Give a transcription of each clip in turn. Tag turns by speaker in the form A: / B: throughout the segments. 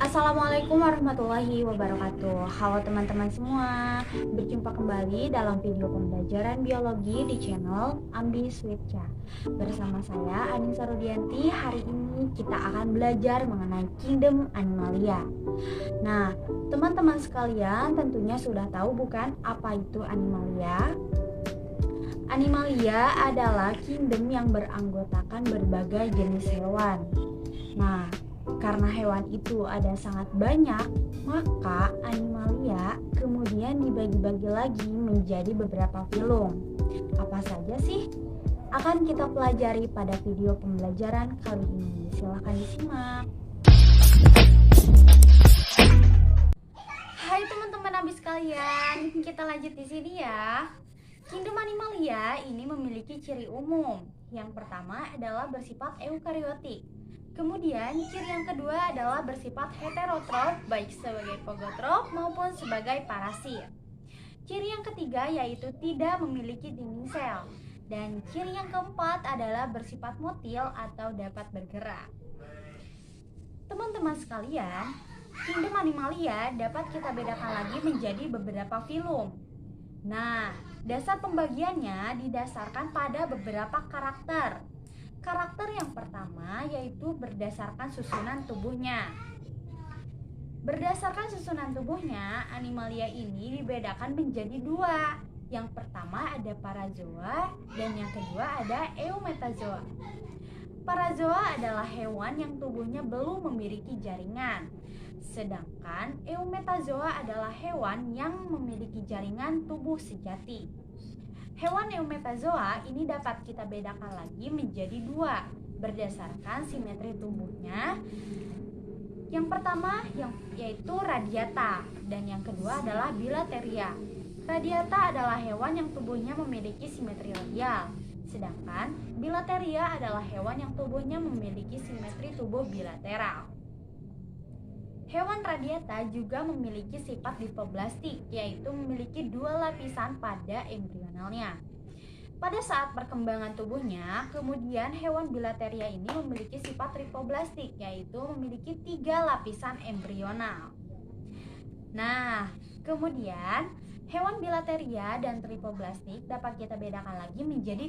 A: Assalamualaikum warahmatullahi wabarakatuh. Halo teman-teman semua, berjumpa kembali dalam video pembelajaran biologi di channel Ambi Switcha. Bersama saya Anissa Rudianti. Hari ini kita akan belajar mengenai Kingdom Animalia. Nah, teman-teman sekalian tentunya sudah tahu bukan apa itu Animalia? Animalia adalah kingdom yang beranggotakan berbagai jenis hewan. Nah, karena hewan itu ada sangat banyak, maka Animalia kemudian dibagi-bagi lagi menjadi beberapa filum. Apa saja sih? Akan kita pelajari pada video pembelajaran kali ini. Silahkan disimak. Hai teman-teman abis kalian, kita lanjut di sini ya. Kingdom Animalia ini memiliki ciri umum. Yang pertama adalah bersifat eukariotik. Kemudian ciri yang kedua adalah bersifat heterotrof, baik sebagai fagotrof maupun sebagai parasit. Ciri yang ketiga yaitu tidak memiliki dinding sel. Dan ciri yang keempat adalah bersifat motil atau dapat bergerak. Teman-teman sekalian, Kingdom Animalia dapat kita bedakan lagi menjadi beberapa filum. Nah, dasar pembagiannya didasarkan pada beberapa karakter. Karakter yang pertama yaitu berdasarkan susunan tubuhnya. Berdasarkan susunan tubuhnya, Animalia ini dibedakan menjadi dua. Yang pertama ada parazoa dan yang kedua ada eumetazoa. Parazoa adalah hewan yang tubuhnya belum memiliki jaringan. Sedangkan eumetazoa adalah hewan yang memiliki jaringan tubuh sejati. Hewan eumetazoa ini dapat kita bedakan lagi menjadi dua berdasarkan simetri tubuhnya. Yang pertama yaitu radiata dan yang kedua adalah bilateria. Radiata adalah hewan yang tubuhnya memiliki simetri radial, sedangkan bilateria adalah hewan yang tubuhnya memiliki simetri tubuh bilateral. Hewan radiata juga memiliki sifat lipoblastik, yaitu memiliki dua lapisan pada embrionalnya. Pada saat perkembangan tubuhnya, kemudian hewan bilateria ini memiliki sifat tripoblastik, yaitu memiliki 3 lapisan embrional. Nah, kemudian hewan bilateria dan tripoblastik dapat kita bedakan lagi menjadi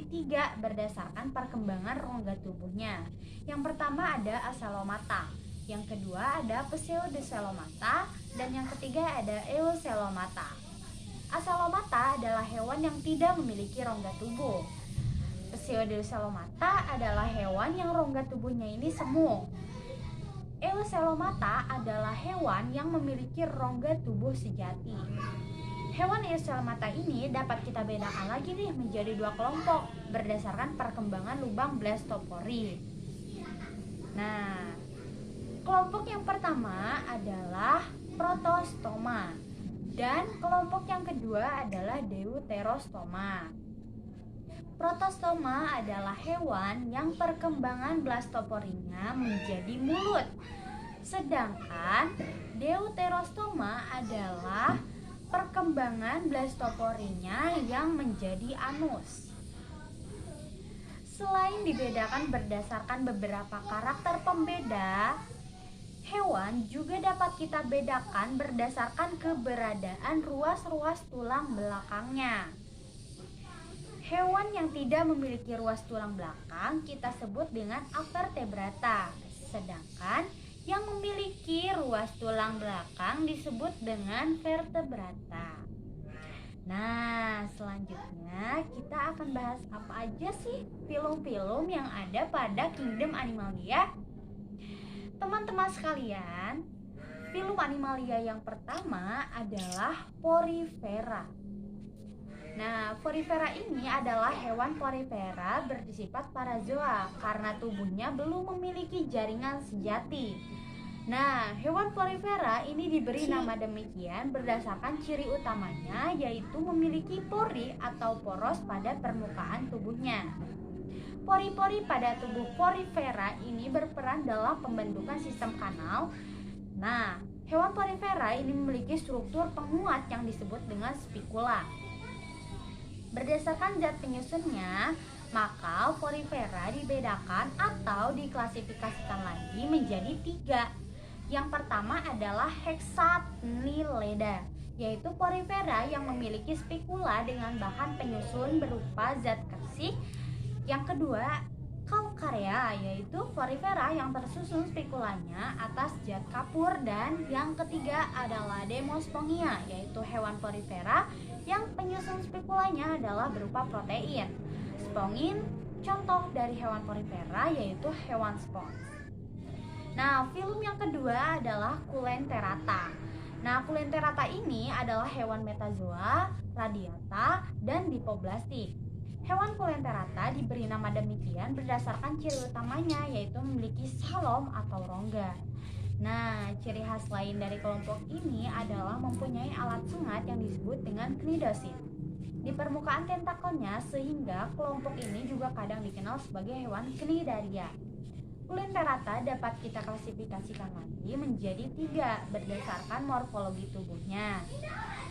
A: 3 berdasarkan perkembangan rongga tubuhnya. Yang pertama ada acelomata. Yang kedua ada pseudocelomata dan yang ketiga ada eocelomata. Acelomata adalah hewan yang tidak memiliki rongga tubuh. Pseudocelomata adalah hewan yang rongga tubuhnya ini semu. Eocelomata adalah hewan yang memiliki rongga tubuh sejati. Hewan eocelomata ini dapat kita bedakan lagi nih menjadi 2 kelompok berdasarkan perkembangan lubang blastopori. Nah, kelompok yang pertama adalah protostoma dan kelompok yang kedua adalah deuterostoma. Protostoma adalah hewan yang perkembangan blastoporinya menjadi mulut. Sedangkan deuterostoma adalah perkembangan blastoporinya yang menjadi anus. Selain dibedakan berdasarkan beberapa karakter pembeda, hewan juga dapat kita bedakan berdasarkan keberadaan ruas-ruas tulang belakangnya. Hewan yang tidak memiliki ruas tulang belakang kita sebut dengan avertebrata, sedangkan yang memiliki ruas tulang belakang disebut dengan vertebrata. Nah, selanjutnya kita akan bahas apa aja sih filum-filum yang ada pada Kingdom Animalia. Teman-teman sekalian, filum Animalia yang pertama adalah Porifera. Nah, Porifera ini adalah hewan porifera bersifat parazoa karena tubuhnya belum memiliki jaringan sejati. Nah, hewan porifera ini diberi nama demikian berdasarkan ciri utamanya yaitu memiliki pori atau poros pada permukaan tubuhnya. Pori-pori pada tubuh porifera ini berperan dalam pembentukan sistem kanal. Nah, hewan porifera ini memiliki struktur penguat yang disebut dengan spikula. Berdasarkan zat penyusunnya, maka porifera dibedakan atau diklasifikasikan lagi menjadi 3, Yang pertama adalah Hexanilida, yaitu porifera yang memiliki spikula dengan bahan penyusun berupa zat kersik. Yang kedua, Calcarea, yaitu porifera yang tersusun spikulanya atas zat kapur. Dan yang ketiga adalah Demospongia, yaitu hewan porifera yang penyusun spikulanya adalah berupa protein. Spongin, contoh dari hewan porifera yaitu hewan spons. Nah, film yang kedua adalah Coelenterata. Nah, Coelenterata ini adalah hewan metazoa, radiata, dan dipoblastik. Hewan Coelenterata diberi nama demikian berdasarkan ciri utamanya, yaitu memiliki salom atau rongga. Nah, ciri khas lain dari kelompok ini adalah mempunyai alat sengat yang disebut dengan cnidosit di permukaan tentakelnya, sehingga kelompok ini juga kadang dikenal sebagai hewan cnidaria. Coelenterata dapat kita klasifikasikan lagi menjadi 3 berdasarkan morfologi tubuhnya.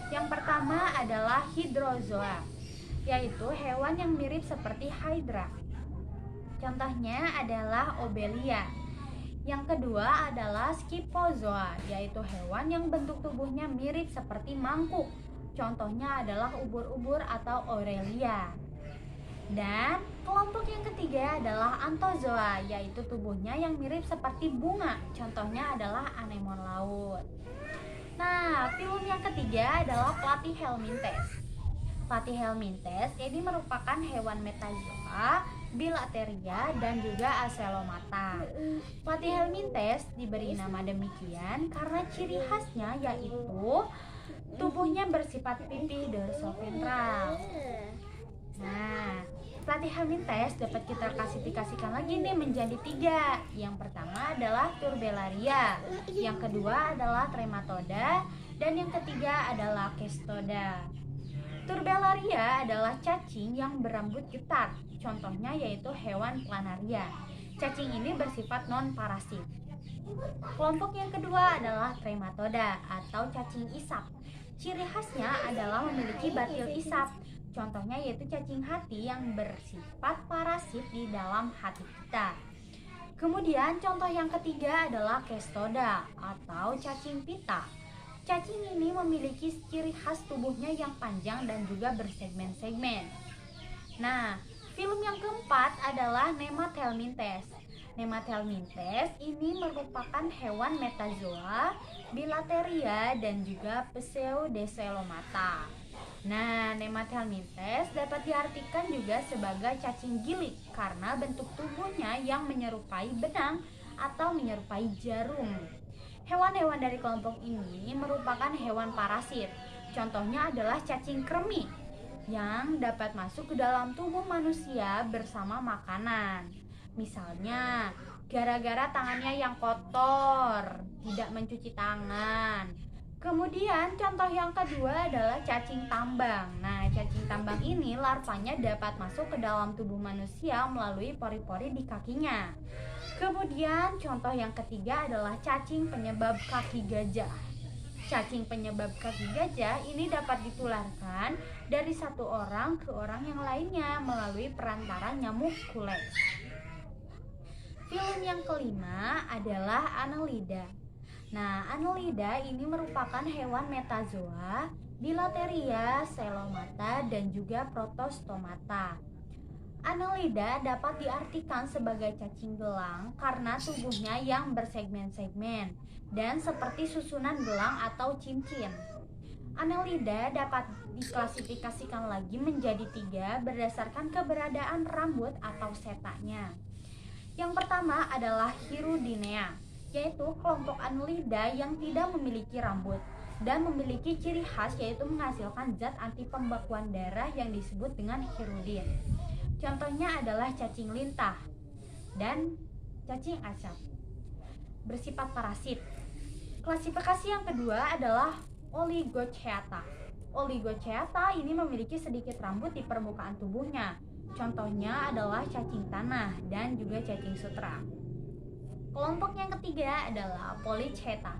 A: Yang pertama adalah Hydrozoa, yaitu hewan yang mirip seperti Hydra. Contohnya adalah Obelia. Yang kedua adalah Scyphozoa, yaitu hewan yang bentuk tubuhnya mirip seperti mangkuk. Contohnya adalah ubur-ubur atau Aurelia. Dan kelompok yang ketiga adalah Anthozoa, yaitu tubuhnya yang mirip seperti bunga. Contohnya adalah anemon laut. Nah, film yang ketiga adalah Platyhelminthes. Platyhelminthes ini merupakan hewan metazoa, bilateria, dan juga acelomata. Platyhelminthes diberi nama demikian karena ciri khasnya yaitu tubuhnya bersifat pipih dorsoventral. Nah, Platyhelminthes dapat kita klasifikasikan lagi nih menjadi 3. Yang pertama adalah Turbellaria, yang kedua adalah Trematoda, dan yang ketiga adalah Cestoda. Turbellaria adalah cacing yang berambut getar. Contohnya yaitu hewan planaria. Cacing ini bersifat non-parasit. Kelompok yang kedua adalah Trematoda atau cacing isap. Ciri khasnya adalah memiliki batil isap. Contohnya yaitu cacing hati yang bersifat parasit di dalam hati kita. Kemudian contoh yang ketiga adalah Cestoda atau cacing pita. Cacing ini memiliki ciri khas tubuhnya yang panjang dan juga bersegmen-segmen. Nah, film yang keempat adalah Nemathelminthes. Nemathelminthes ini merupakan hewan metazoa, bilateria, dan juga Pseudocelomata. Nah, Nemathelminthes dapat diartikan juga sebagai cacing gilik karena bentuk tubuhnya yang menyerupai benang atau menyerupai jarum. Hewan-hewan dari kelompok ini merupakan hewan parasit. Contohnya adalah cacing kremi yang dapat masuk ke dalam tubuh manusia bersama makanan. Misalnya, gara-gara tangannya yang kotor, tidak mencuci tangan. Kemudian contoh yang kedua adalah cacing tambang. Nah, cacing tambang ini larvanya dapat masuk ke dalam tubuh manusia melalui pori-pori di kakinya. Kemudian contoh yang ketiga adalah cacing penyebab kaki gajah. Cacing penyebab kaki gajah ini dapat ditularkan dari satu orang ke orang yang lainnya melalui perantara nyamuk kulex. Film yang kelima adalah Annelida. Nah, Annelida ini merupakan hewan metazoa, bilateria, celomata, dan juga protostomata. Annelida dapat diartikan sebagai cacing gelang karena tubuhnya yang bersegmen-segmen dan seperti susunan gelang atau cincin. Annelida dapat diklasifikasikan lagi menjadi 3 berdasarkan keberadaan rambut atau setanya. Yang pertama adalah Hirudinea, yaitu kelompok Annelida yang tidak memiliki rambut dan memiliki ciri khas yaitu menghasilkan zat anti pembekuan darah yang disebut dengan hirudin. Contohnya adalah cacing lintah dan cacing asap. Bersifat parasit. Klasifikasi yang kedua adalah Oligochaeta. Oligochaeta ini memiliki sedikit rambut di permukaan tubuhnya. Contohnya adalah cacing tanah dan juga cacing sutra. Kelompok yang ketiga adalah Polychaeta.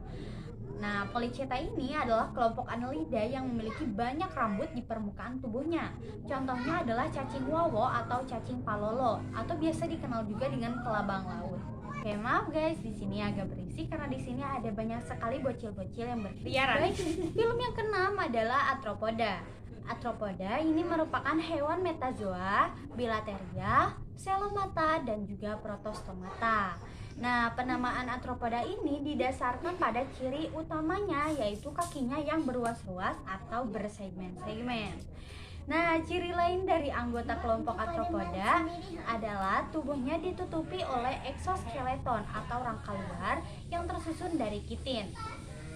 A: Nah, Polychaeta ini adalah kelompok Annelida yang memiliki banyak rambut di permukaan tubuhnya. Contohnya adalah cacing wowo atau cacing palolo atau biasa dikenal juga dengan kelabang laut. Oke, maaf guys, di sini agak berisik karena di sini ada banyak sekali bocil-bocil yang berkeliaran. Baik, film yang keenam adalah Arthropoda. Arthropoda ini merupakan hewan metazoa, bilateria, selomata, dan juga protostomata. Nah, penamaan Arthropoda ini didasarkan pada ciri utamanya, yaitu kakinya yang berruas-ruas atau bersegmen-segmen. Nah, ciri lain dari anggota kelompok Arthropoda adalah tubuhnya ditutupi oleh eksoskeleton atau rangka luar yang tersusun dari kitin.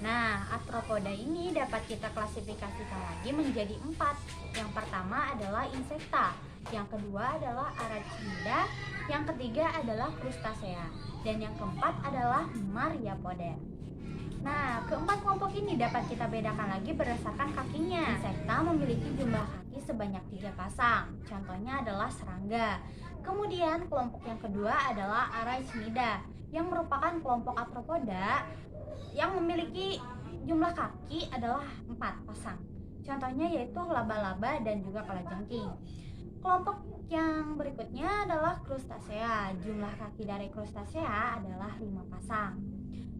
A: Nah, Arthropoda ini dapat kita klasifikasikan lagi menjadi 4. Yang pertama adalah insekta, yang kedua adalah arachnida, yang ketiga adalah krustasea, dan yang keempat adalah Myriapoda. Nah, keempat kelompok ini dapat kita bedakan lagi berdasarkan kakinya. Insekta memiliki jumlah kaki sebanyak 3 pasang. Contohnya adalah serangga. Kemudian kelompok yang kedua adalah arachnida, yang merupakan kelompok arthropoda yang memiliki jumlah kaki adalah 4 pasang. Contohnya yaitu laba-laba dan juga kalajengking. Kelompok yang berikutnya adalah krustasea. Jumlah kaki dari krustasea adalah 5 pasang.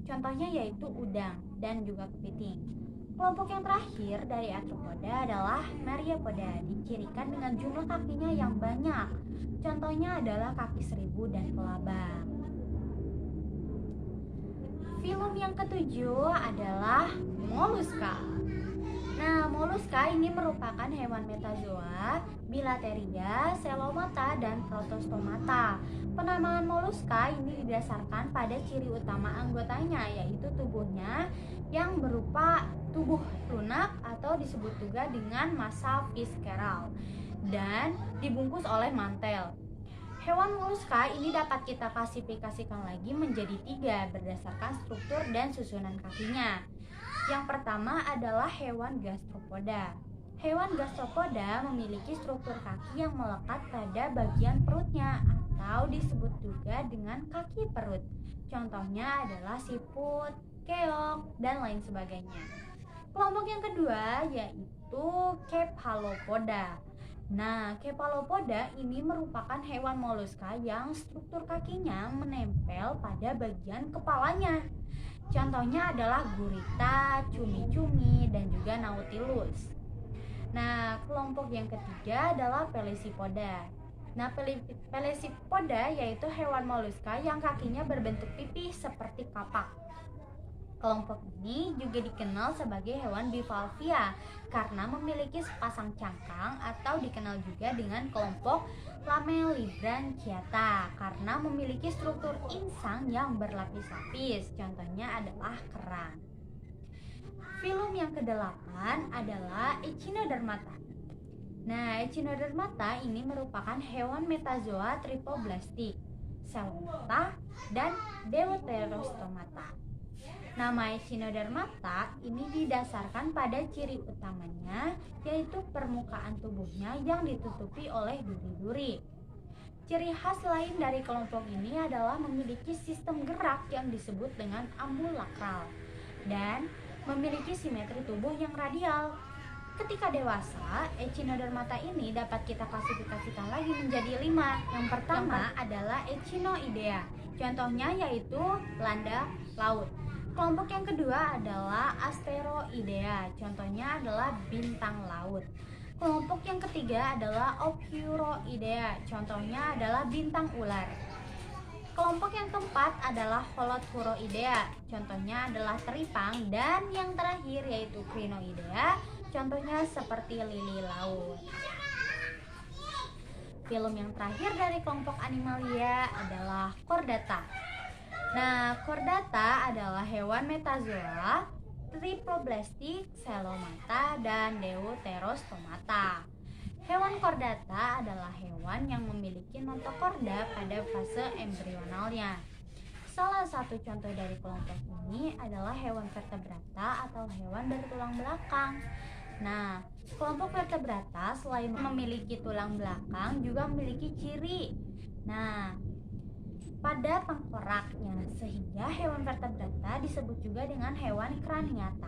A: Contohnya yaitu udang dan juga kepiting. Kelompok yang terakhir dari arthropoda adalah Myriapoda, dicirikan dengan jumlah kakinya yang banyak. Contohnya adalah kaki seribu dan kelabang. Film yang ketujuh adalah moluska. Nah, moluska ini merupakan hewan metazoa, bilateria, selomata, dan protostomata. Penamaan moluska ini didasarkan pada ciri utama anggotanya, yaitu tubuhnya yang berupa tubuh lunak atau disebut juga dengan massa visceral dan dibungkus oleh mantel. Hewan moluska ini dapat kita klasifikasikan lagi menjadi 3 berdasarkan struktur dan susunan kakinya. Yang pertama adalah hewan gastropoda. Hewan gastropoda memiliki struktur kaki yang melekat pada bagian perutnya atau disebut juga dengan kaki perut. Contohnya adalah siput, keong, dan lain sebagainya. Kelompok yang kedua yaitu cephalopoda. Nah, cephalopoda ini merupakan hewan moluska yang struktur kakinya menempel pada bagian kepalanya. Contohnya adalah gurita, cumi-cumi, dan juga nautilus. Nah, kelompok yang ketiga adalah pelesipoda. Nah, pelesipoda yaitu hewan moluska yang kakinya berbentuk pipih seperti kapak. Kelompok ini juga dikenal sebagai hewan bivalvia karena memiliki sepasang cangkang, atau dikenal juga dengan kelompok Lamellibranchiata karena memiliki struktur insang yang berlapis-lapis. Contohnya adalah kerang. Film yang kedelapan adalah Echinodermata. Nah, Echinodermata ini merupakan hewan metazoa tripoblastik, selomata, dan deuterostomata. Nama Echinodermata ini didasarkan pada ciri utamanya, yaitu permukaan tubuhnya yang ditutupi oleh duri-duri. Ciri khas lain dari kelompok ini adalah memiliki sistem gerak yang disebut dengan ambulakral dan memiliki simetri tubuh yang radial. Ketika dewasa, Echinodermata ini dapat kita klasifikasikan lagi menjadi 5. Yang pertama adalah Echinoidea. Contohnya yaitu landak laut. Kelompok yang kedua adalah Asteroidea, contohnya adalah bintang laut. Kelompok yang ketiga adalah Ophioidea, contohnya adalah bintang ular. Kelompok yang keempat adalah Holoturoidea, contohnya adalah teripang. Dan yang terakhir yaitu Crinoidea, contohnya seperti lili laut. Film yang terakhir dari kelompok Animalia adalah Chordata. Nah, Chordata adalah hewan metazoa, tripoblastik, selomata, dan deuterostomata. Hewan Chordata adalah hewan yang memiliki notochorda pada fase embrionalnya. Salah satu contoh dari kelompok ini adalah hewan vertebrata atau hewan bertulang belakang. Nah, kelompok vertebrata selain memiliki tulang belakang juga memiliki ciri. Nah, pada tengkoraknya, sehingga hewan vertebrata disebut juga dengan hewan craniata.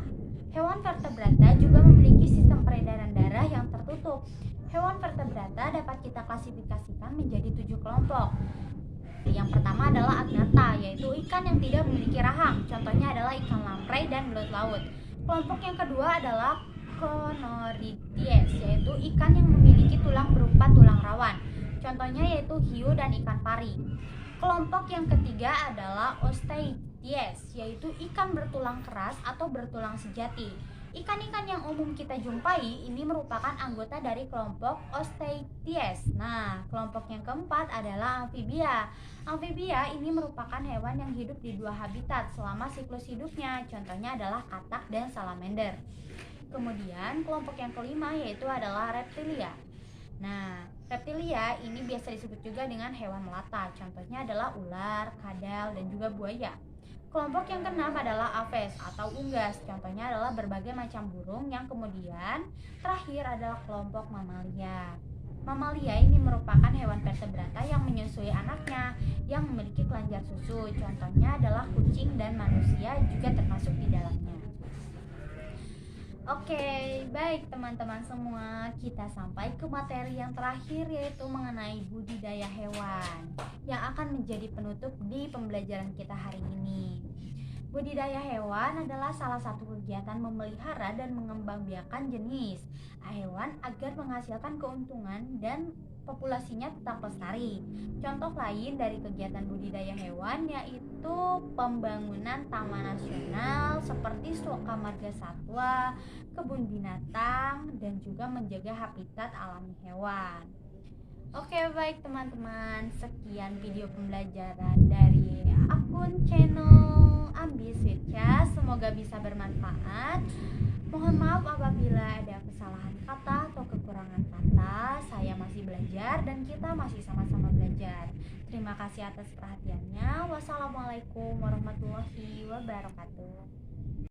A: Hewan vertebrata juga memiliki sistem peredaran darah yang tertutup. Hewan vertebrata dapat kita klasifikasikan menjadi 7 kelompok. Yang pertama adalah agnatha, yaitu ikan yang tidak memiliki rahang. Contohnya adalah ikan lamprey dan belut laut. Kelompok yang kedua adalah Conoridies, yaitu ikan yang memiliki tulang berupa tulang rawan. Contohnya yaitu hiu dan ikan pari. Kelompok yang ketiga adalah Osteichthyes, yaitu ikan bertulang keras atau bertulang sejati. Ikan-ikan yang umum kita jumpai ini merupakan anggota dari kelompok Osteichthyes. Nah, kelompok yang keempat adalah amfibia. Amfibia ini merupakan hewan yang hidup di dua habitat selama siklus hidupnya. Contohnya adalah katak dan salamander. Kemudian kelompok yang kelima yaitu adalah reptilia. Nah, reptilia ini biasa disebut juga dengan hewan melata. Contohnya adalah ular, kadal, dan juga buaya. Kelompok yang keenam adalah aves atau unggas. Contohnya adalah berbagai macam burung. Yang kemudian terakhir adalah kelompok mamalia. Mamalia ini merupakan hewan vertebrata yang menyusui anaknya yang memiliki kelenjar susu. Contohnya adalah kucing dan manusia juga termasuk di dalamnya. Oke, baik teman-teman semua, kita sampai ke materi yang terakhir yaitu mengenai budidaya hewan yang akan menjadi penutup di pembelajaran kita hari ini. Budidaya hewan adalah salah satu kegiatan memelihara dan mengembangbiakan jenis hewan agar menghasilkan keuntungan dan populasinya tetap lestari. Contoh lain dari kegiatan budidaya hewan yaitu pembangunan taman nasional seperti Suaka Marga Satwa, kebun binatang, dan juga menjaga habitat alami hewan. Oke, baik teman-teman, sekian video pembelajaran dari akun channel Ambis Wirca. Semoga bisa bermanfaat. Mohon maaf apabila ada kesalahan kata atau kekurangan kata. Saya masih belajar dan kita masih sama-sama belajar. Terima kasih atas perhatiannya. Wassalamualaikum warahmatullahi wabarakatuh.